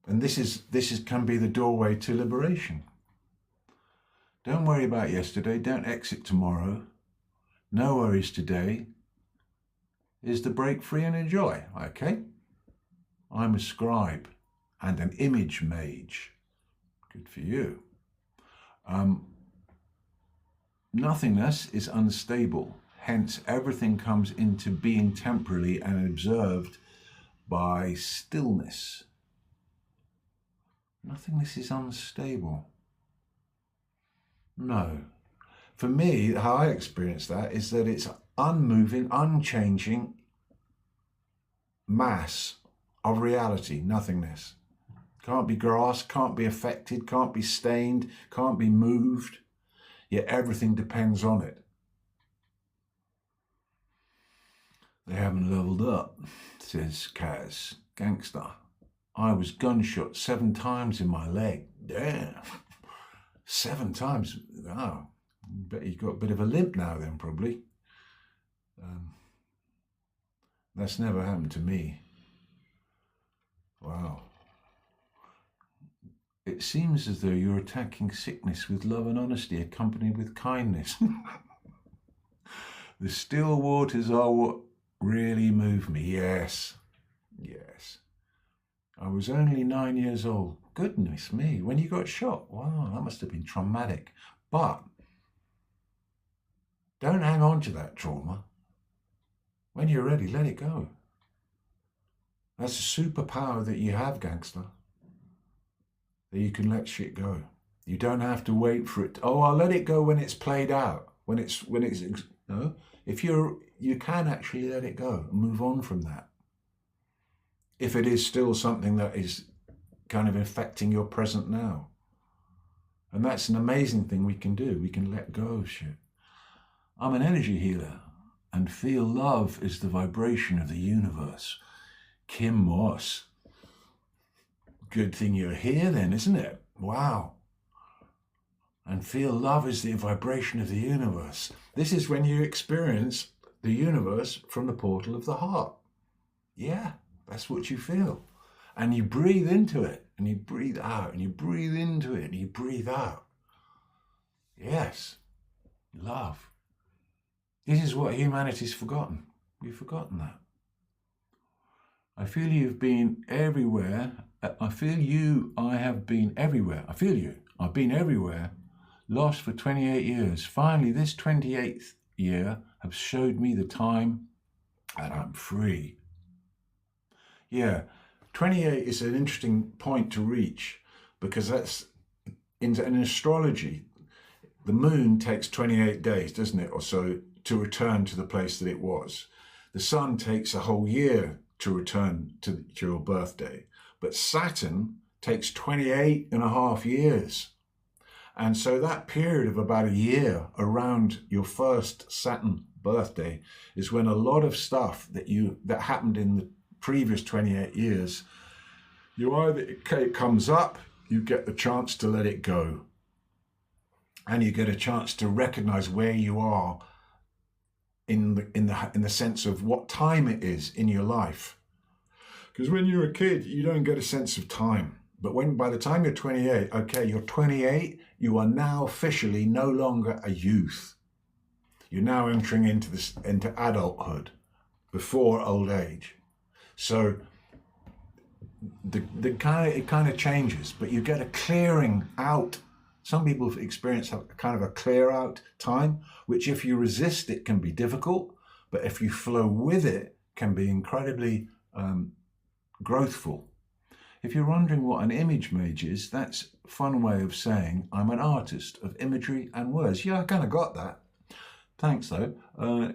And this can be the doorway to liberation. Don't worry about yesterday. Don't exit tomorrow. No worries today. Is to break free and enjoy, okay? I'm a scribe and an image mage. Good for you. Nothingness is unstable. Hence, everything comes into being temporarily and observed by stillness. Nothingness is unstable. No. For me, how I experience that is that it's unmoving, unchanging mass of reality, nothingness. Can't be grasped, can't be affected, can't be stained, can't be moved, yet everything depends on it. They haven't leveled up, says Kaz. Gangster. I was gunshot 7 times in my leg. Damn. 7 times. Wow. Bet you've got a bit of a limp now then, probably. That's never happened to me. Wow. It seems as though you're attacking sickness with love and honesty, accompanied with kindness. The still waters are what really move me. Yes. Yes. I was only 9 years old. Goodness me. When you got shot. Wow, that must have been traumatic. But don't hang on to that trauma. When you're ready, let it go. That's a superpower that you have, gangster. That you can let shit go. You don't have to wait for it. Oh, I'll let it go when it's played out. When it's no. If you can actually let it go and move on from that. If it is still something that is kind of affecting your present now. And that's an amazing thing we can do. We can let go of shit. I'm an energy healer and feel love is the vibration of the universe. Kim Moss. Good thing you're here then, isn't it? Wow. And feel love is the vibration of the universe. This is when you experience the universe from the portal of the heart. Yeah, that's what you feel. And you breathe into it, and you breathe out, and you breathe into it, and you breathe out. Yes, love. This is what humanity's forgotten. We've forgotten that. I feel you've been everywhere. I have been everywhere. I feel you. I've been everywhere. Lost for 28 years. Finally, this 28th year has showed me the time and I'm free. Yeah, 28 is an interesting point to reach because that's in astrology. The moon takes 28 days, doesn't it, or so, to return to the place that it was. The sun takes a whole year to return to your birthday. But Saturn takes 28 and a half years. And so that period of about a year around your first Saturn birthday is when a lot of stuff that happened in the previous 28 years, it comes up, you get the chance to let it go. And you get a chance to recognize where you are in the sense of what time it is in your life. Because when you're a kid, you don't get a sense of time. But by the time you're 28, okay, you're 28, you are now officially no longer a youth. You're now entering into adulthood before old age. So it kind of changes, but you get a clearing out. Some people experience a kind of a clear out time, which if you resist it can be difficult, but if you flow with it, can be incredibly growthful. If you're wondering what an image mage is, that's a fun way of saying I'm an artist of imagery and words. Yeah, I kind of got that. Thanks, though.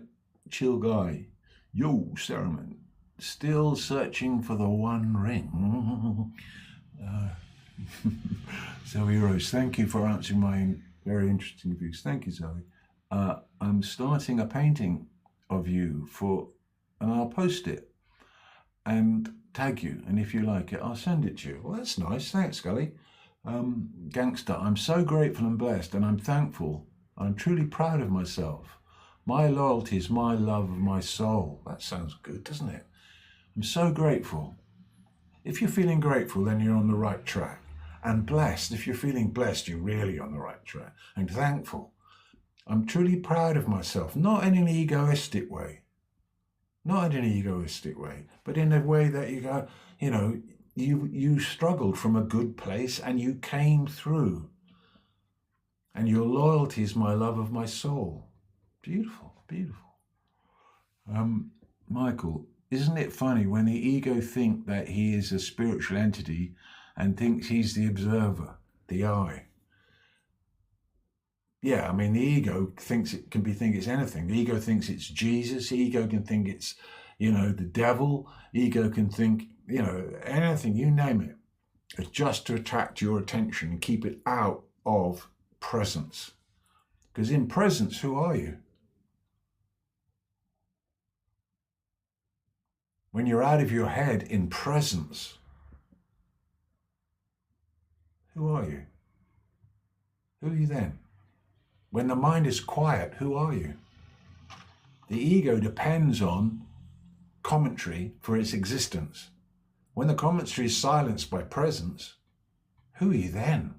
Chill guy. Yo, Ceremon. Still searching for the one ring. Zoe Rose, thank you for answering my very interesting views. Thank you, Zoe. I'm starting a painting of you and I'll post it and tag you. And if you like it, I'll send it to you. Well, that's nice. Thanks, Scully. Gangster, I'm so grateful and blessed, and I'm thankful. I'm truly proud of myself. My loyalty is my love of my soul. That sounds good, doesn't it? I'm so grateful. If you're feeling grateful, then you're on the right track. And blessed, if you're feeling blessed, you're really on the right track. And thankful. I'm truly proud of myself, not in an egoistic way. Not in an egoistic way, but in a way that you go, you struggled from a good place and you came through. And your loyalty is my love of my soul. Beautiful, beautiful. Michael, isn't it funny when the ego thinks that he is a spiritual entity and thinks he's the observer, the I? Yeah, I mean, the ego thinks it's anything. The ego thinks it's Jesus. The ego can think it's, the devil. Ego can think, anything, you name it. It's just to attract your attention and keep it out of presence. Because in presence, who are you? When you're out of your head in presence, who are you? Who are you then? When the mind is quiet, who are you? The ego depends on commentary for its existence. When the commentary is silenced by presence, who are you then?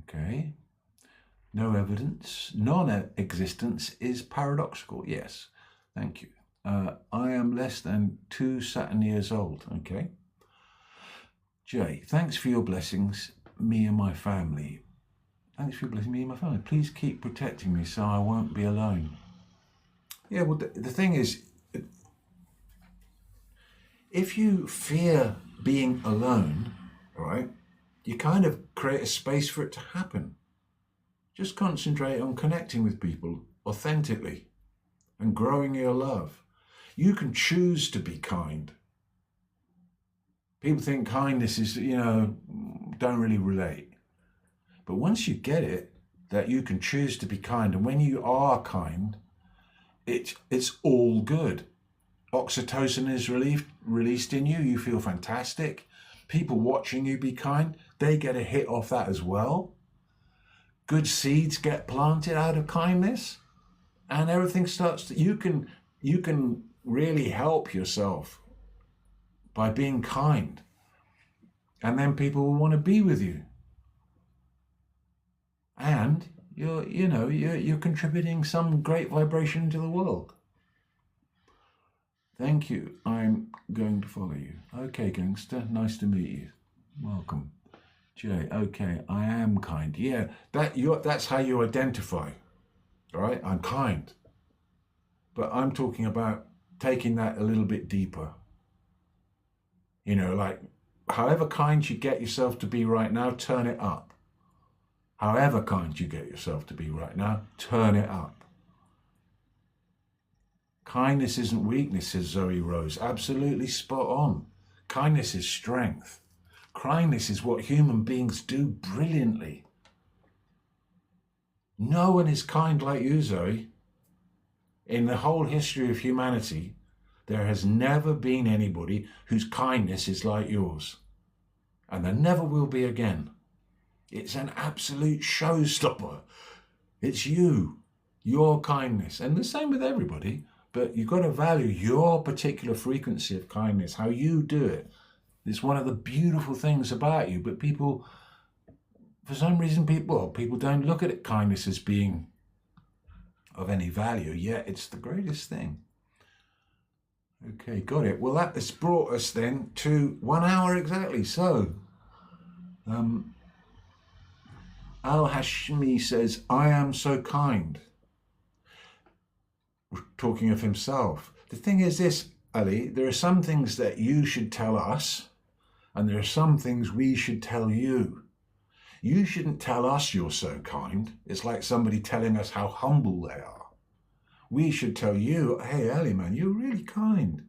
Okay. No evidence. Non-existence is paradoxical. Yes. Thank you. I am less than 2 Saturn years old. Okay. Jay, thanks for your blessings, me and my family. Thanks for blessing me and my family. Please keep protecting me so I won't be alone. Yeah, well, the thing is, if you fear being alone, right, you kind of create a space for it to happen. Just concentrate on connecting with people authentically and growing your love. You can choose to be kind. People think kindness is, don't really relate. But once you get it, that you can choose to be kind, and when you are kind, it's all good. Oxytocin is released in you. You feel fantastic. People watching you be kind, they get a hit off that as well. Good seeds get planted out of kindness, and everything starts to, you can really help yourself by being kind, and then people will want to be with you, and you're contributing some great vibration to the world. Thank you. I'm going to follow you. Okay, gangster. Nice to meet you. Welcome. Jay, okay, I am kind. Yeah, that's how you identify. All right, I'm kind. But I'm talking about taking that a little bit deeper. Like, however kind you get yourself to be right now, turn it up. However kind you get yourself to be right now, turn it up. Kindness isn't weakness, says Zoe Rose. Absolutely spot on. Kindness is strength. Kindness is what human beings do brilliantly. No one is kind like you, Zoe. In the whole history of humanity, there has never been anybody whose kindness is like yours. And there never will be again. It's an absolute showstopper. It's you, your kindness. And the same with everybody. But you've got to value your particular frequency of kindness, how you do it. It's one of the beautiful things about you. But people, for some reason, people don't look at kindness as being of any value, yet it's the greatest thing. Okay, got it. Well, that has brought us then to 1 hour exactly. So, Al Hashmi says, I am so kind. talking of himself. The thing is this, Ali, there are some things that you should tell us, and there are some things we should tell you. You shouldn't tell us you're so kind. It's like somebody telling us how humble they are. We should tell you, hey, Ali, man, you're really kind.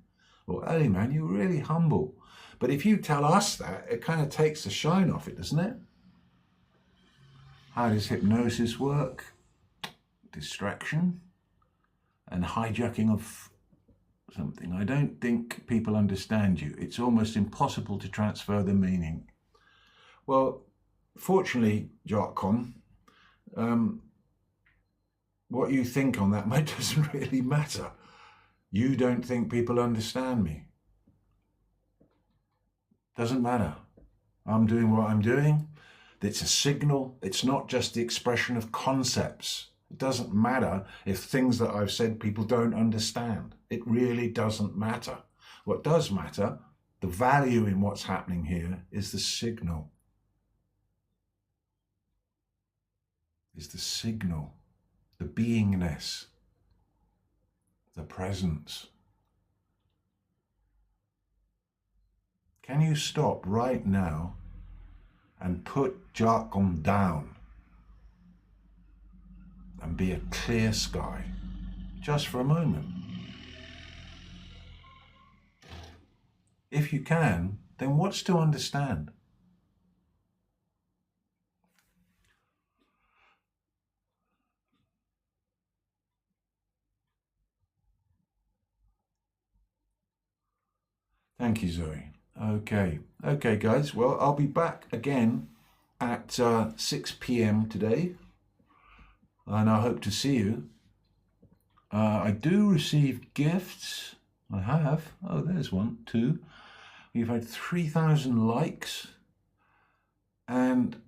Or, Ali, man, you're really humble. But if you tell us that, it kind of takes the shine off it, doesn't it? How does hypnosis work? Distraction and hijacking of something. I don't think people understand you. It's almost impossible to transfer the meaning. Well, fortunately, Jarkon, what you think on that doesn't really matter. You don't think people understand me. Doesn't matter. I'm doing what I'm doing. It's a signal. It's not just the expression of concepts. It doesn't matter if things that I've said people don't understand. It really doesn't matter. What does matter, the value in what's happening here, is the signal. Is the signal, the beingness, the presence. Can you stop right now and put Jarkon down and be a clear sky, just for a moment? If you can, then what's to understand? Thank you, Zoe. Okay, guys. Well, I'll be back again at 6 p.m. today, and I hope to see you. I do receive gifts. I have. Oh, there's one, 2. We've had 3,000 likes and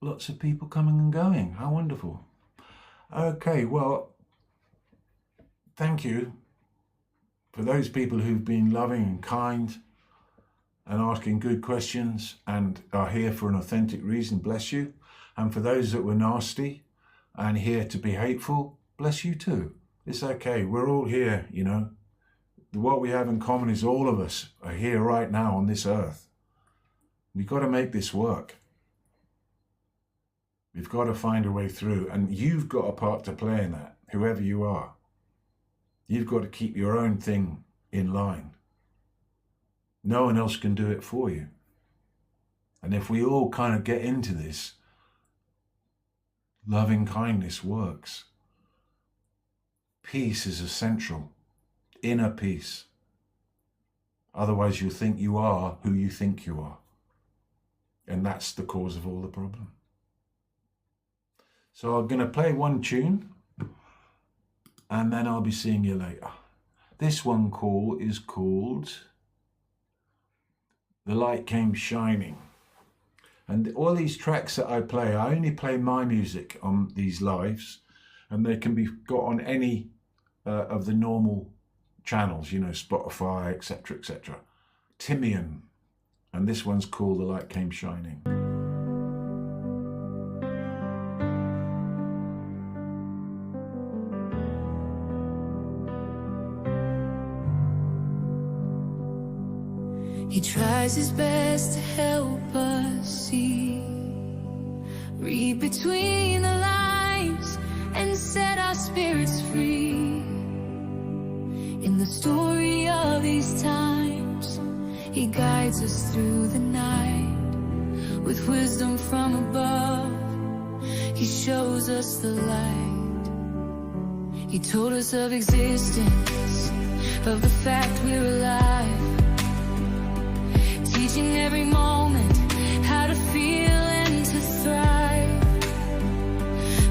lots of people coming and going. How wonderful. Okay, well, thank you for those people who've been loving and kind and asking good questions and are here for an authentic reason. Bless you. And for those that were nasty and here to be hateful, bless you too. It's okay. We're all here, you know. What we have in common is all of us are here right now on this earth. We've got to make this work. We've got to find a way through, and you've got a part to play in that, whoever you are. You've got to keep your own thing in line. No one else can do it for you. And if we all kind of get into this, loving kindness works. Peace is essential. Inner peace. Otherwise you'll think you are who you think you are. And that's the cause of all the problem. So I'm going to play one tune and then I'll be seeing you later. This one is called The Light Came Shining. And all these tracks that I play, I only play my music on these lives, and they can be got on any of the normal channels, you know, Spotify, etc., etc. Timian, and this one's called The Light Came Shining. He tries his best to help us see, read between the lines and set our spirits free. In the story of these times, he guides us through the night. With wisdom from above, he shows us the light. He told us of existence, of the fact we're alive, teaching every moment how to feel and to thrive.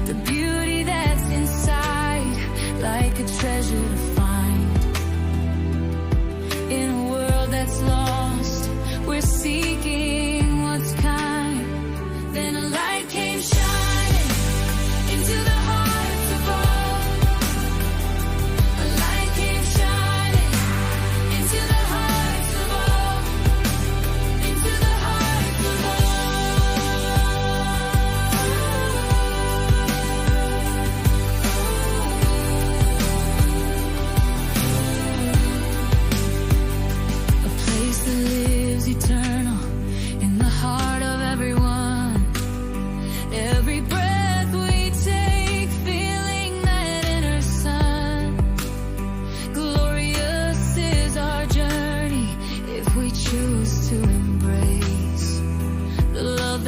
The beauty that's inside, like a treasure to find. In a world that's lost, we're seeking what's kind. Then a light came shining into the hearts of all. A light came shining into the hearts of all. Into the hearts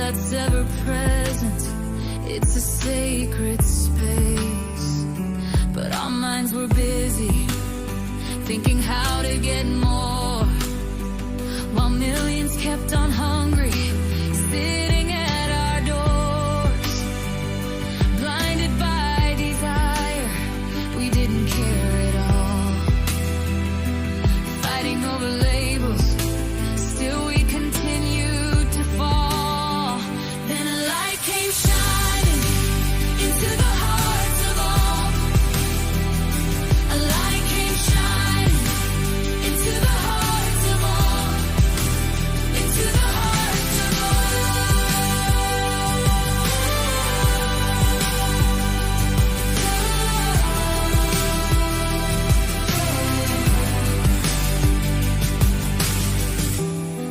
that's ever present. It's a sacred space. But our minds were busy thinking how to get more, while millions kept on hungry, sitting at our doors. Blinded by desire, we didn't care at all. Fighting over labels, still we continued to fall. Then a light came shining into the hearts of all. A light came shining into the hearts of all. Into the hearts of all.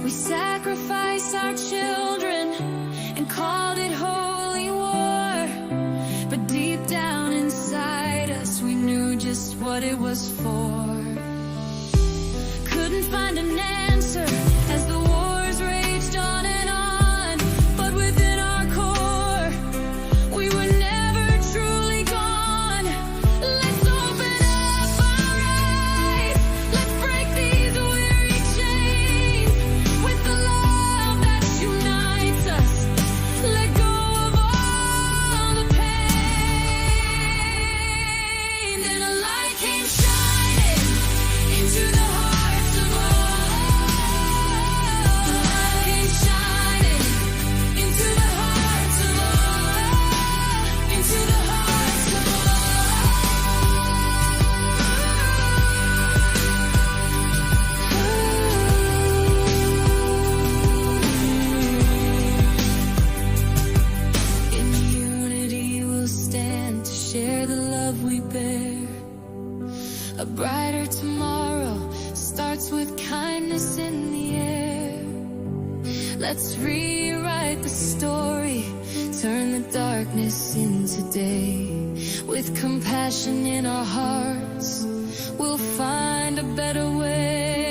We sacrificed our children and called it holy war. But deep down inside us, we knew just what it was for. Couldn't find an answer as the wars raged on and on. But within our core, we were never truly gone. Let's open up our eyes. Let's break these weary chains with the love that unites us. Let go of all the pain. Then a light came shining into the hearts of all. A light came shining into the hearts of all. Into the hearts of all. In unity we'll stand to share the love we bear. A brighter tomorrow starts with kindness in the air. Let's rewrite the story, turn the darkness into day. With compassion in our hearts, we'll find a better way.